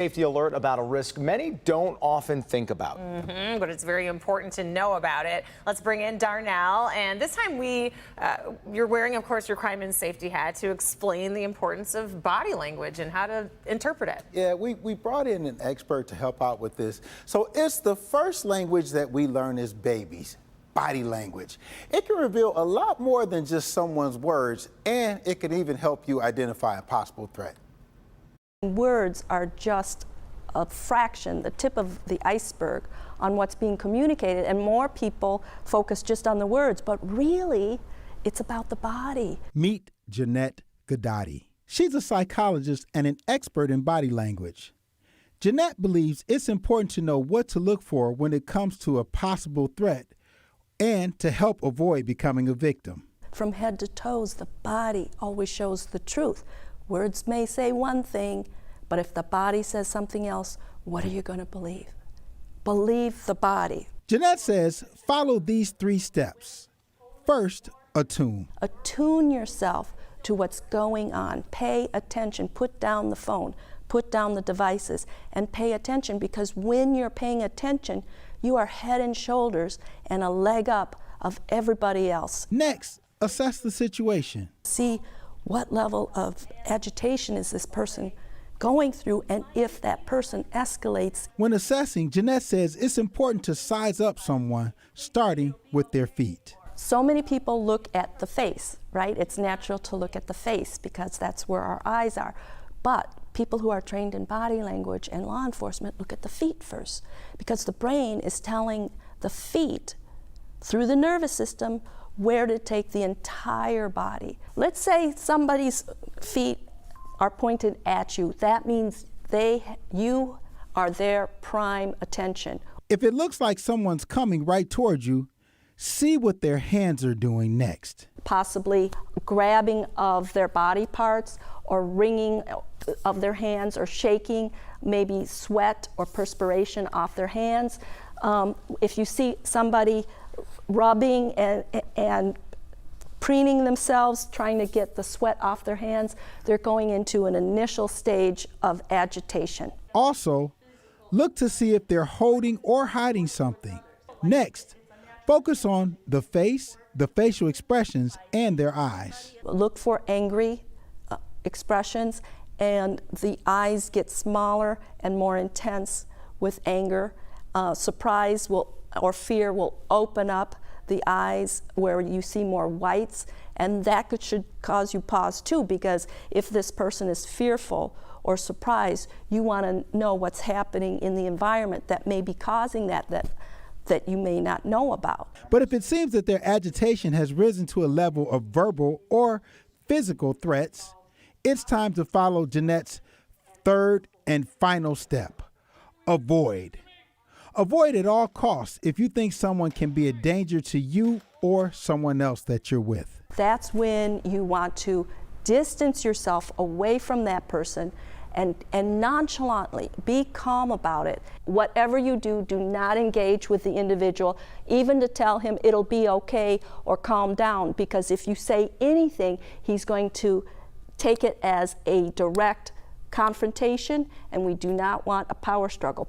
Safety alert about a risk many don't often think about. But it's very important to know about it. Let's bring in Darnell, and this time you're wearing, of course, your crime and safety hat to explain the importance of body language and how to interpret it. Yeah, we brought in an expert to help out with this. So it's the first language that we learn as babies, body language. It can reveal a lot more than just someone's words, and it can even help you identify a possible threat. Words are just a fraction, the tip of the iceberg on what's being communicated, and more people focus just on the words, but really it's about the body. Meet Jeanette Gadati. She's a psychologist and an expert in body language. Jeanette believes it's important to know what to look for when it comes to a possible threat and to help avoid becoming a victim. From head to toes, the body always shows the truth. Words may say one thing, but if the body says something else, what are you going to believe? Believe the body. Jeanette says follow these 3 steps. First, attune. Attune yourself to what's going on. Pay attention. Put down the phone. Put down the devices and pay attention, because when you're paying attention, you are head and shoulders and a leg up of everybody else. Next, assess the situation. See what level of agitation is this person going through, and if that person escalates. When assessing, Jeanette says it's important to size up someone, starting with their feet. So many people look at the face, right? It's natural to look at the face because that's where our eyes are. But people who are trained in body language and law enforcement look at the feet first, because the brain is telling the feet through the nervous system where to take the entire body. Let's say somebody's feet are pointed at you. That means you are their prime attention. If it looks like someone's coming right towards you, see what their hands are doing next. Possibly grabbing of their body parts or wringing of their hands or shaking, maybe sweat or perspiration off their hands. If you see somebody rubbing and preening themselves, trying to get the sweat off their hands, they're going into an initial stage of agitation. Also, look to see if they're holding or hiding something. Next, focus on the face, the facial expressions, and their eyes. Look for angry expressions, and the eyes get smaller and more intense with anger. Surprise or fear will open up the eyes where you see more whites, and that should cause you pause too, because if this person is fearful or surprised, you want to know what's happening in the environment that may be causing that you may not know about. But if it seems that their agitation has risen to a level of verbal or physical threats, it's time to follow Jeanette's 3rd and final step: avoid. Avoid at all costs if you think someone can be a danger to you or someone else that you're with. That's when you want to distance yourself away from that person and nonchalantly be calm about it. Whatever you do, do not engage with the individual, even to tell him it'll be okay or calm down, because if you say anything, he's going to take it as a direct confrontation, and we do not want a power struggle.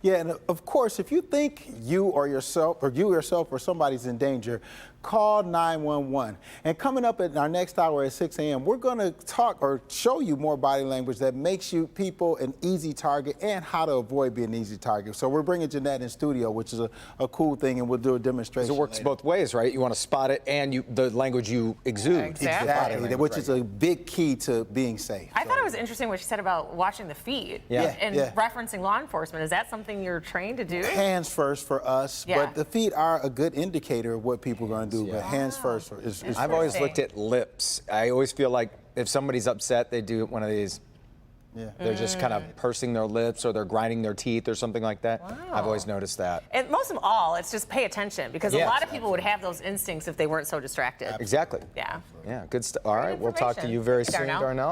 Yeah, and of course, if you think you yourself or somebody's in danger, call 911. And coming up at our next hour at 6 a.m., we're going to talk or show you more body language that makes you people an easy target and how to avoid being an easy target. So we're bringing Jeanette in studio, which is a cool thing, and we'll do a demonstration. It works later. Both ways, right? You want to spot it and the language you exude. Exactly, which is a big key to being safe. I thought it was interesting what she said about watching the feet and referencing law enforcement. Is that something you're trained to do? Hands first for us, but the feet are a good indicator of what people are going to do, but hands first is I've always looked at lips. I always feel like if somebody's upset, they do one of these. Yeah. They're just kind of pursing their lips, or they're grinding their teeth or something like that. Wow. I've always noticed that. And most of all, it's just pay attention, because a lot of people would have those instincts if they weren't so distracted. Exactly. Yeah. Yeah, good stuff. All right, we'll talk to you very soon, Darnell.